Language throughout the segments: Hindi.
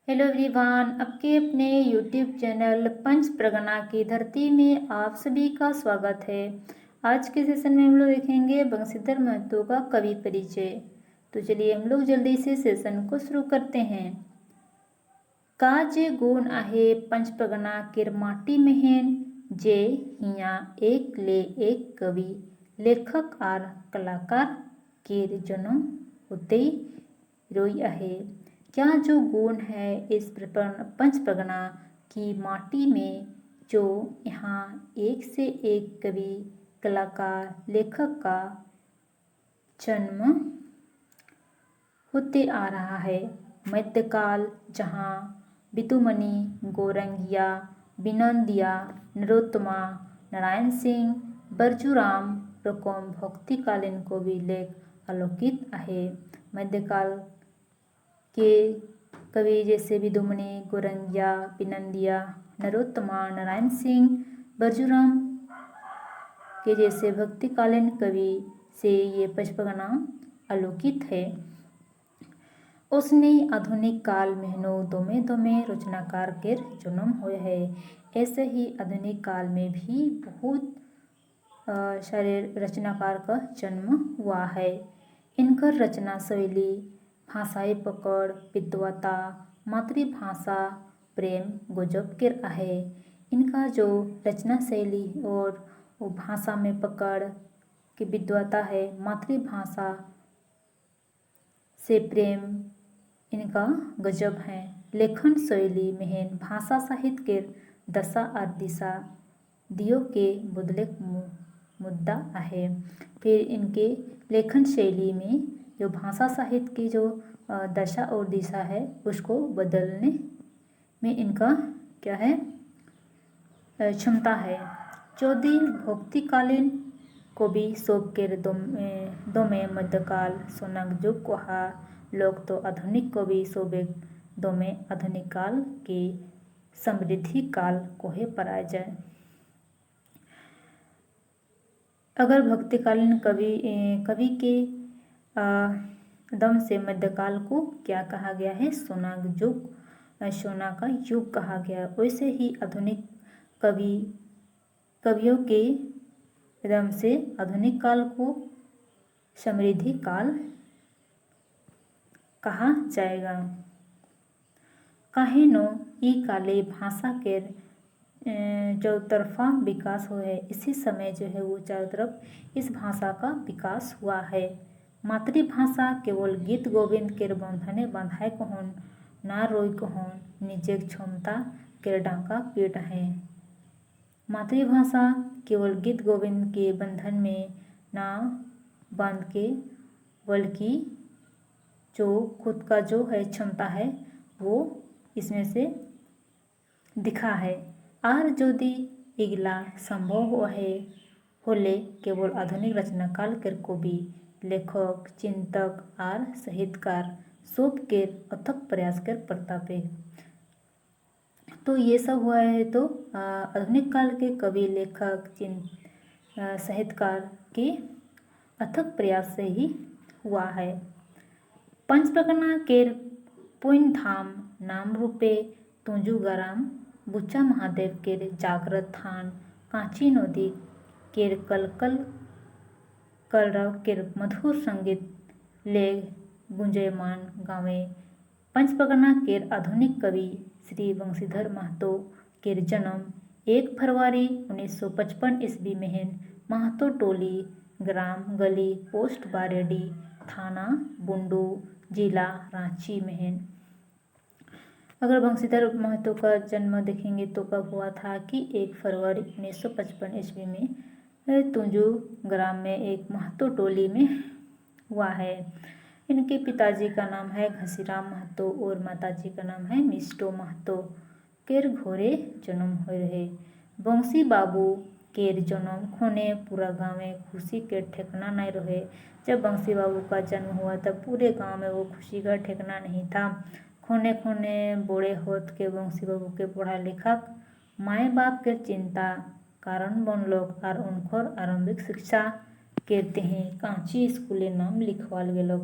हेलो एवरीवन, आपके अपने यूट्यूब चैनल पंच परगना की धरती में आप सभी का स्वागत है। आज के सेशन में हम लोग देखेंगे बंशीधर महतो का कवि परिचय। तो चलिए हम लोग जल्दी से सेशन को शुरू करते हैं। का जे गुण आहे पंच परगना केर माटी मेहन, जे हिया एक ले एक कवि लेखक आर कलाकार केर जन्म होते रोई आहे। क्या जो गुण है इस पंच परगना की माटी में, जो यहाँ एक से एक कवि कलाकार लेखक का जन्म होते आ रहा है। मध्यकाल जहाँ बितुमणि, गौरंगिया, बिनंदिया, नरोत्तमा, नारायण सिंह, बरजूराम रकम भक्तिकालीन कवि लेख आलोकित आहे। मध्यकाल के कवि जैसे बिदुमणि, गौरंगिया, बिनंदिया, नरोत्तमा, नारायण सिंह, बरजूराम के जैसे भक्तिकालीन कवि से ये पंचपरगना आलोकित है। उसने आधुनिक काल मेहनो दोमे दोमे रचनाकार के जन्म हुए है। ऐसे ही आधुनिक काल में भी बहुत सारे रचनाकार का जन्म हुआ है। इनकर रचना शैली, भाषाई पकड़, विद्वता, मातृभाषा प्रेम गजब के आहे। इनका जो रचना शैली और वो भाषा में पकड़ की विद्वता है, मातृभाषा से प्रेम इनका गजब है। लेखन शैली मेहन भाषा साहित्य के दशा और दिशा दियो के बदले मुद्दा आहे। फिर इनके लेखन शैली में जो भाषा साहित्य की जो दशा और दिशा है उसको बदलने में इनका क्या है, क्षमता है। चौधरी भक्तिकालीन कवि सोब के दोमे मध्यकाल सोनाग युग कहा लोग तो आधुनिक कवि सोबे दोमे आधुनिक काल के समृद्धि काल कोहे पराय जाए। अगर भक्तिकालीन कवि के दम से मध्यकाल को क्या कहा गया है, सोनाग युग, सोना का युग कहा गया। वैसे ही आधुनिक कवियों के दम से आधुनिक काल को समृद्धि काल कहा जाएगा। काहेनो ई काले भाषा के चौतरफा विकास हुआ है। इसी समय जो है वो चारों तरफ इस भाषा का विकास हुआ है। मातृभाषा केवल गीत गोविंद के बंधने बंधाए कहन ना रोई कहन निजे क्षमता के डांका पीट है। मातृभाषा केवल गीत गोविंद के बंधन में ना बांध के, बल्कि जो खुद का जो है क्षमता है वो इसमें से दिखा है। आर यदि इगला संभव होले केवल आधुनिक रचना काल के कवि लेखक चिंतक आर साहित्यकार सब के अथक प्रयास कर प्रतापे। तो ये सब हुआ है तो आधुनिक काल के कवि लेखक साहित्यकार के अथक प्रयास से ही हुआ है। पंचपरगना केर पुण्य धाम नाम रूपे तुंजुगाराम बुच्चा महादेव केर जागृत थान, कांची नदी केर कलकल कलरव केर मधुर संगीत ले गुंजयमान गावे। पंचपरगना केर आधुनिक कवि श्री बंशीधर महतो केर जन्म 1 फरवरी 1955 ईस्वी मेहन महतो टोली, ग्राम गली, पोस्ट बारेडी, थाना बुंडू, जिला रांची मेहन। अगर बंशीधर महतो का जन्म देखेंगे तो कब हुआ था कि 1 फरवरी 1955 ईस्वी में तुंजू ग्राम में एक महतो टोली में हुआ है। इनके पिताजी का नाम है घसीराम महतो और माताजी का नाम है मिष्टो महतो। केर घोरे जन्म हो रहे। बंशी बाबू केर जन्म खोने पूरा गाँव में खुशी के ठिकाना नहीं रहे। जब बंशी बाबू का जन्म हुआ तब पूरे गांव में वो खुशी का ठिकाना नहीं था। खोने खोने बूढ़े होत के बंशी बाबू के पढ़ा लिखा माए बाप के चिंता कारण बन लोग और उनकर आरंभिक शिक्षा कहते हैं कांची स्कूले नाम लिखवाल गेलो।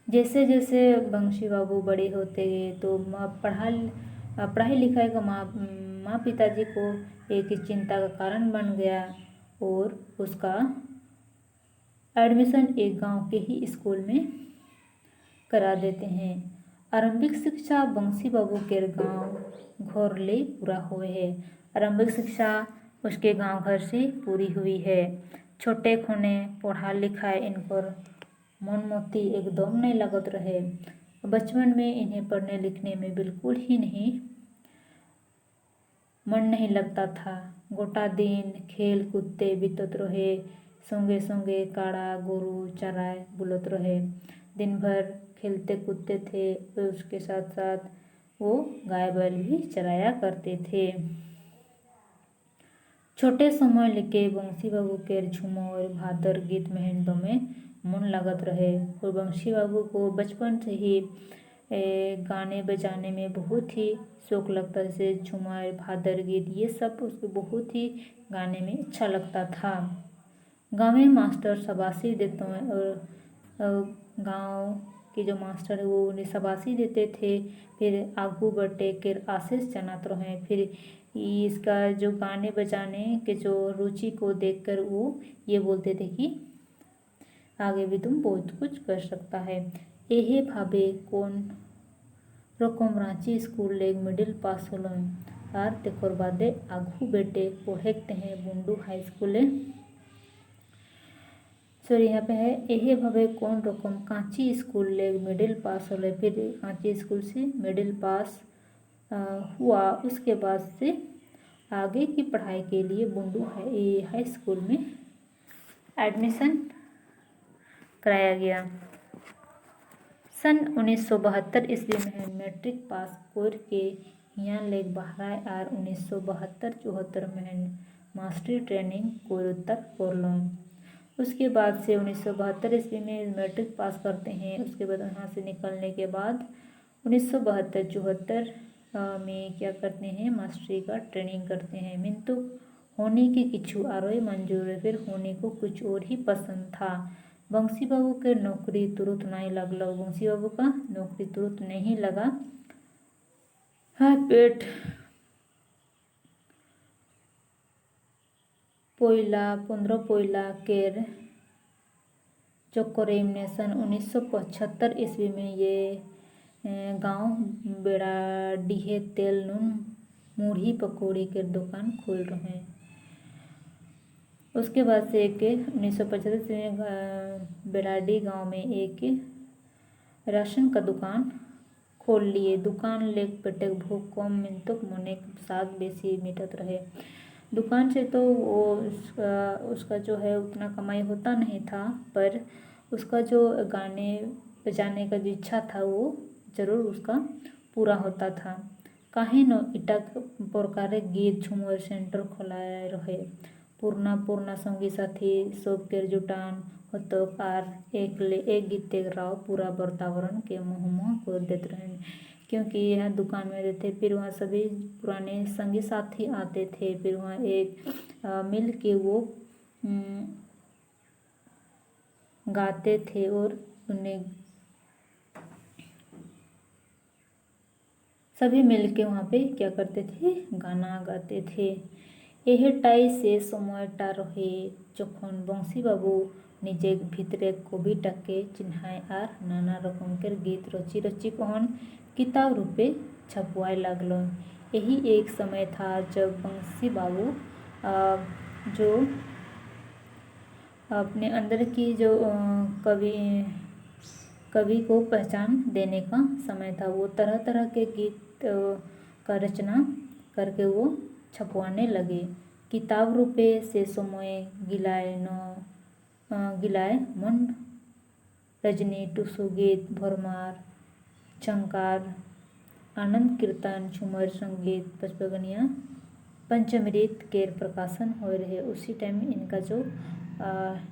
जैसे जैसे बंशी बाबू बड़े होते गए तो पढ़ाई लिखाई का माँ पिताजी को एक चिंता का कारण बन गया और उसका एडमिशन एक गांव के ही स्कूल में करा देते हैं। आरंभिक शिक्षा बंशी बाबू के गांव घोरले पूरा हुए है। आरंभिक शिक्षा उसके गांव घर से पूरी हुई है। छोटे खूने पढ़ा लिखाए इनकर मन मोती एकदम नहीं लगत रहे। बचपन में इन्हें पढ़ने लिखने में बिल्कुल ही नहीं मन नहीं लगता था। गोटा दिन खेल कूदते बीतत रहे। संगे संगे काड़ा गोरू चराए बुलत रहे। दिन भर खेलते कूदते थे और उसके साथ साथ वो गाय बैल भी चराया करते थे। छोटे समय लेके बंशी बाबू के झूमर भादर गीत मेहनतों में मन लगत रहे और बंशी बाबू को बचपन से ही गाने बजाने में बहुत ही शौक लगता है। जैसे झूमर भादर गीत ये सब उसको बहुत ही गाने में अच्छा लगता था। गाँव में मास्टर शाबाशी देते हैं और गांव के जो मास्टर है वो उन्हें शाबाशी देते थे। फिर आगू बढ़े के आशीष जनात रहे। फिर इसका जो गाने बजाने के जो रुचि को देखकर वो ये बोलते थे कि आगे भी तुम बहुत कुछ कर सकता है। यही भावे कौन रकम रांची स्कूल लेग मिडिल पास होल और तेकर बादे आगू बेटे पढ़ेते हैं बुंडू हाई स्कूल सॉरी यहाँ पे है यही भावे कौन रकम कांची स्कूल ले मिडिल पास होले। फिर कांची स्कूल से मिडिल पास हुआ। उसके बाद से आगे की पढ़ाई के लिए बुंडू हाई स्कूल में एडमिशन कराया गया। सन 1972 ईस्वी में मैट्रिक पास करके यहाँ लेग बहराए और 1972-74 में मास्टरी ट्रेनिंग कोलकाता पढ़लों। उसके बाद से 1972 ईस्वी में मैट्रिक पास करते हैं। उसके बाद यहाँ से निकलने के बाद 1972-74 में क्या करते हैं मास्टरी का ट्रेनिंग करते हैं। मिंतु होने की किछु आरोई मंजूर है। फिर होने को कुछ और ही पसंद था। बंशी बाबू के नौकरी तुरंत नहीं लगल। बंशी बाबू का नौकरी तुरंत नहीं लगा। हाँ पेट पोइला 15 पोइला केर चक्करे में सन 1975 ईस्वी में ये गांव बेड़ाडीहे तेल नून मुढ़ी पकौड़ी के दुकान खोल रहे हैं। उसके बाद से एक 1975 में बेड़ाडी गांव में एक राशन का दुकान खोल लिए। दुकान लेक पेटेक भूख कम मिनतक मने साग बेसी मिटत रहे। दुकान से तो वो उसका जो है उतना कमाई होता नहीं था, पर उसका जो गाने बजाने का जो इच्छा था वो जरूर उसका पूरा होता था। काहे न इटक प्रकार गीत झूमर सेंटर खोलाए रहे। पूर्णा संगी साथी सब के जुटान होतो और एक गीत राव पूरा वातावरण के मुँह कर देते रहे। क्योंकि यह दुकान में रहते फिर वहाँ सभी पुराने संगी साथी आते थे। फिर वहाँ एक मिल के वो गाते थे और उन्हें सभी मिल के वहाँ पे क्या करते थे गाना गाते थे। यह टाई से সময়টা रहे যখন बंशी बाबू निजे भितरे कविटाके चिन्हाय और नाना रकमेर गीत रची रची कहन किताब रूपे छपवाए लागल। यही एक समय था जब बंशी बाबू जो अपने अंदर की जो कवि को पहचान देने का समय था। वो तरह तरह के गीत का रचना करके वो छपवाने लगे। किताब रूपे से समय गिलाए मन रजनी टुसु गीत भरमार चंकार आनंद कीर्तन झूमर संगीत पचपगनिया पंचमृत के प्रकाशन हो रहे। उसी टाइम में इनका जो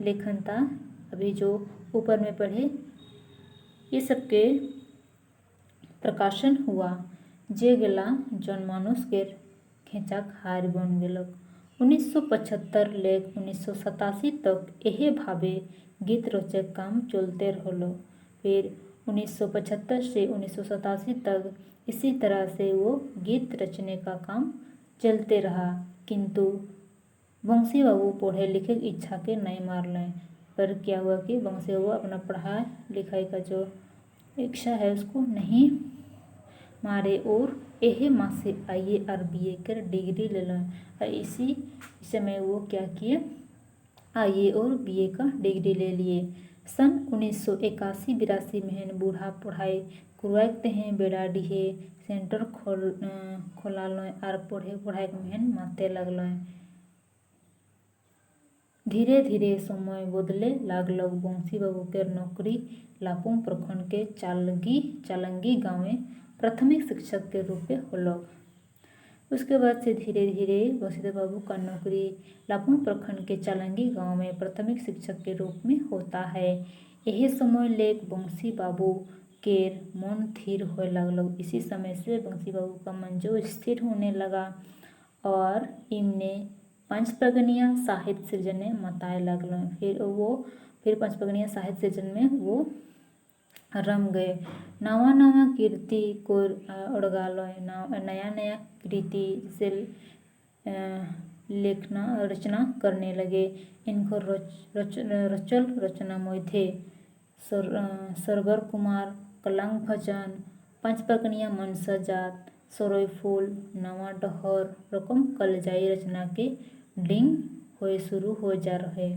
लेखन था अभी जो ऊपर में पढ़े ये सबके प्रकाशन हुआ। जे गेला जनमानुष के खेचाक हार बन गेलक। 1975 ले 1987 तक यही भावे गीत रचक काम चलते रहलो। फिर 1975 से 1987 तक इसी तरह से वो गीत रचने का काम चलते रहा, किंतु बंसी बाबू पढ़े लिखे की इच्छा के नहीं मार लें। पर क्या हुआ कि बंसी बाबू अपना पढ़ाई लिखाई का जो इच्छा है उसको नहीं मारे और यह माँ से IAS और BA कर डिग्री ले लें। और इसी समय वो क्या किए, IAS और BA का डिग्री ले लिए। सन 1981-82 में बूढ़ा पढ़ाई करवाते हैं बेड़ा डीहे सेंटर खोला लें और पढ़ाई में माते लगल। धीरे धीरे समय बदले लागल। बंसी बाबू के नौकरी लापुंग प्रखंड के चालंगी गाँव में प्राथमिक शिक्षक के रूप में होलक। उसके बाद से धीरे धीरे बंसीधर बाबू का नौकरी लापुंग प्रखंड के चालंगी गांव में प्राथमिक शिक्षक के रूप में होता है। यही समय लेक बंसी बाबू केर मन स्थिर होए लगल। इसी समय से बंसी बाबू का मन जो स्थिर होने लगा और इमने पंचपगनिया साहित्य सृजन में मताए लगल। फिर पंचपगनिया साहित्य सृजन में वो रम गए। नवा कीर्ति को अड़गाल, नया कृति से लेखना रचना करने लगे। इनको रचल रचना मध्य सरगर कुमार, कलंक भजन, पंचपकनिया मनसा जात, सरोय फूल, नवा डहर रकम कलजाई रचना के डिंग होए शुरू हो जा रहे।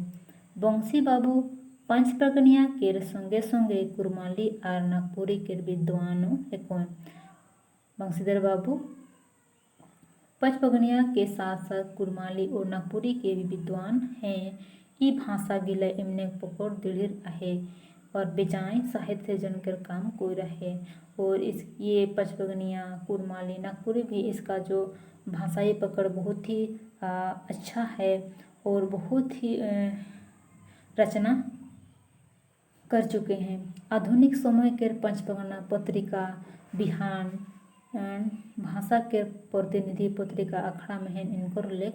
बंसी बाबू पंचपकनिया केर संगे संगे कुरमाली और नागपुरी केर विद्वानों हेकोन। बंसीधर बाबू पंचपगनिया के साथ साथ कुरमाली और नागपुरी के भी विद्वान हैं। ई भाषा गिला इमने पकड़ दृढ़ आहे और बेजाय साहित्य सृजन कर काम कोई रहे। और ये पंचपगनिया कुरमाली नागपुरी भी इसका जो भाषाई पकड़ बहुत ही अच्छा है और बहुत ही रचना कर चुके हैं। आधुनिक समय के पंचपगना पत्रिका बिहान भाषा के प्रतिनिधि पत्रिका अखड़ा में इनकर लेख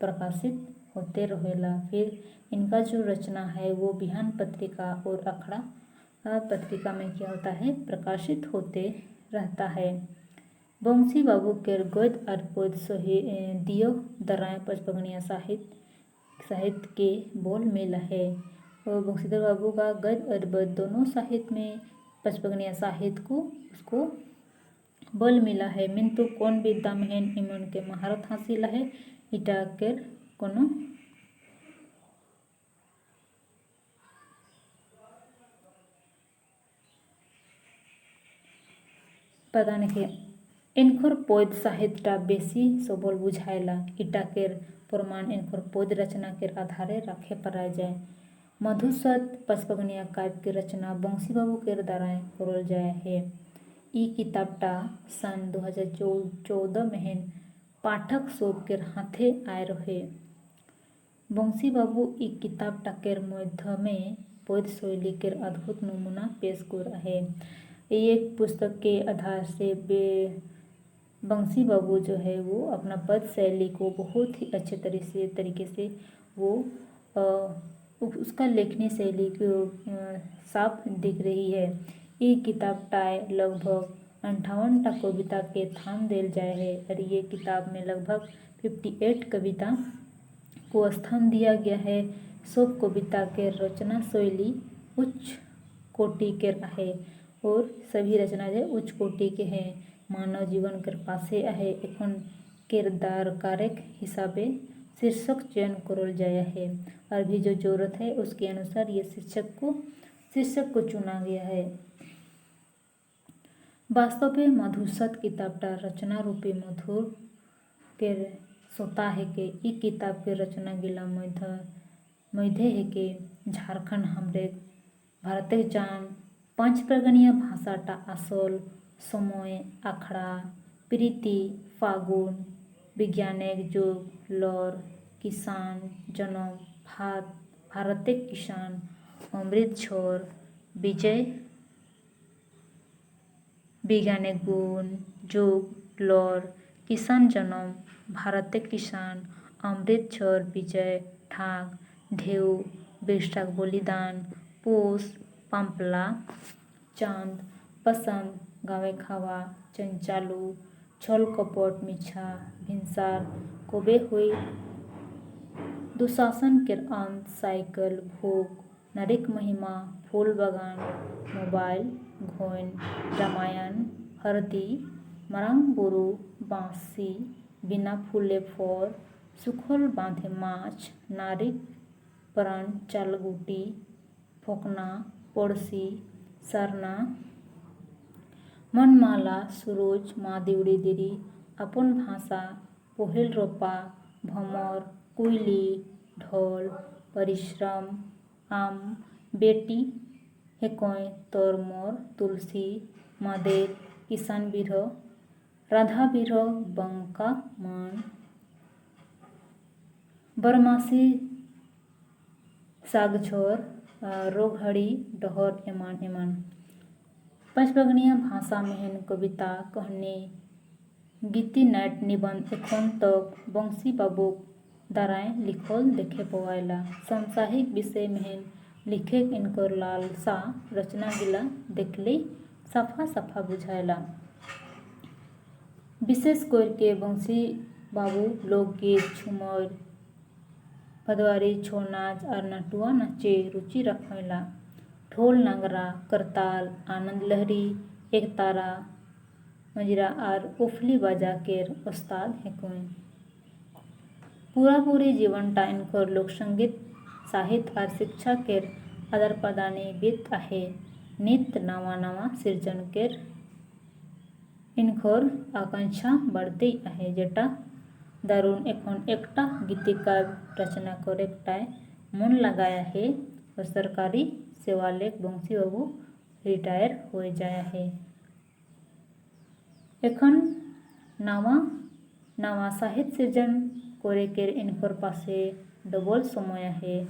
प्रकाशित होते रहेला। फिर इनका जो रचना है वो बिहान पत्रिका और अखड़ा पत्रिका में क्या होता है, प्रकाशित होते रहता है। बंसी बाबू के गद्य और पद्य दियो दराय पंचपगनिया साहित्य के बोल मेल है। और बंसीधर बाबू का गद्य और पद्य दोनों साहित्य में पंचपगनिया साहित्य को उसको बल मिला है। मिंतु कौन विद्या में इमन के महारत हासिल है इटा के कोनो पता नहीं। इनकर पद्य साहित्यटा बेसी सबल बुझाइला। इटा केर प्रमाण इनकर पद्य रचना केर आधारे रखे पड़ा जाए। मधुसत पंचपगनिया काव्य के रचना बंसी बाबू केर द्वारा करल जाए है। ई किताबटा सन 2014 में पाठक सब केर हाथे आए रहे। बंसी बाबू ई किताबटा केर माध्यमे पद्य शैली केर अद्भुत नमूना पेश कर है। एक पुस्तक के आधार से बंसी बाबू जो है वो अपना पद्य शैली को बहुत ही अच्छे तरीके से वो उसका लेखनी शैली को साफ दिख रही है। ये किताब टाए लगभग 58 कविता के थाम देल जाए है और ये किताब में लगभग 58 कविता को स्थान दिया गया है। सब कविता के रचना शैली उच्च कोटि के है और सभी रचना जो उच्च कोटि के हैं। मानव जीवन के पासे है एखन किरदार कारक हिसाबे शीर्षक चयन करल जाया है और भी जो जरूरत है उसके अनुसार ये शीर्षक को चुना गया है। वास्तव में मधुसत किताबटा रचना रूपी मधुर के सोता है के ई किताब के रचना गिला मध्य है के झारखंड हमरे भारतेर जान पंचपगनिया भाषाटा आसल समय आखड़ा प्रीति फागुन विज्ञानिक जुग लौर किसान जन्म भारते किसान अमृत छोर विजय वैज्ञानिक गुण जुग लौर किसान जन्म भारते किसान अमृत छोर विजय ठाक ढेउ बैसाख बलिदान पोष पंपला चांद पसंद गावे खावा चंचालू छल कपट मिछा भिनसार कबे हुई दुशासन केर अंत साइकिल भूख नारीक महिमा फूल बागान मोबाइल घोइन रामायण हरदी मारांग बुरु बांसी बिना फूले फोर सुखल बांधे माछ नारीक प्राण चालगुटी फोकना पड़सी सरना मनमाला सुरोज माँ दिवड़ी दिरी अपन भाषा पहिल रोपा भमर कुइली ढोल परिश्रम आम बेटी हेकोय तोरमोर तुलसी मादेर किसान बिरह राधा बिरह बंका मान बरमासी सागझोर रोगहड़ी डहर एमान एमान पंचबगनिया भाषा मेहन कविता कहनी गीति नाट निबंध एखन तक बंसी बाबूक दाराय लिखल देखे पवायला सामसाहिक विषय मेहन लिखे इनकर लालसा रचना गिला देखले साफा साफा बुझायला विशेष करके बंसी बाबू लोकगीत झुमर भदवारी छो नाच और नटुआ नाचे रुचि रखला ढोल नांगरा करताल आनंद लहरी एक तारा मजरा और उफली बाजा केर उस्ताद हेकुन पूरा पूरी जीवनटा इनकर लोक संगीत साहित्य और शिक्षा केर आदार प्रदानी बीत आहे नित नवा नवा सृजन केर इनकर आकांक्षा बढ़ती आहे जेटा दारुण एखन एकटा गीतिकाव्य रचना करेक्टाय मन लगाया है और सरकारी सेवालेख बंसी बाबू रिटायर हो जाया है एखन नवा नवा साहित्य सृजन करे केर इनकर पासे डबल समय आहे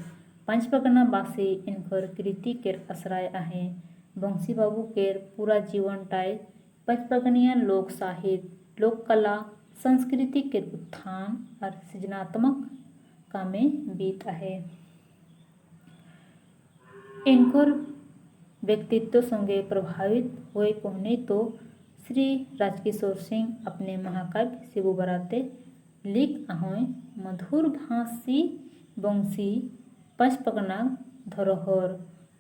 पंचपगना बासी इनकर कृति केर आश्रय आहे बंसी बाबू केर पूरा जीवन टाय पंचपगनिया लोक साहित्य लोक कला संस्कृति केर उत्थान और सृजनात्मक कामे बीत आहे इनकर व्यक्तित्व संगे प्रभावित हुए कहने तो श्री राजकिशोर सिंह अपने महाकाव्य शिबू बराते लिख ahoy मधुर भाषी बंसी पंचपगना धरोहर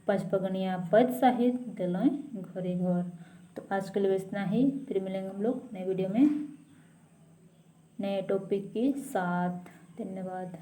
पंचपगनिया पद साहित्य दिलोय घरे घर। तो आज के लिए इतना ही, फिर मिलेंगे हम लोग नए वीडियो में नए टॉपिक के साथ। धन्यवाद।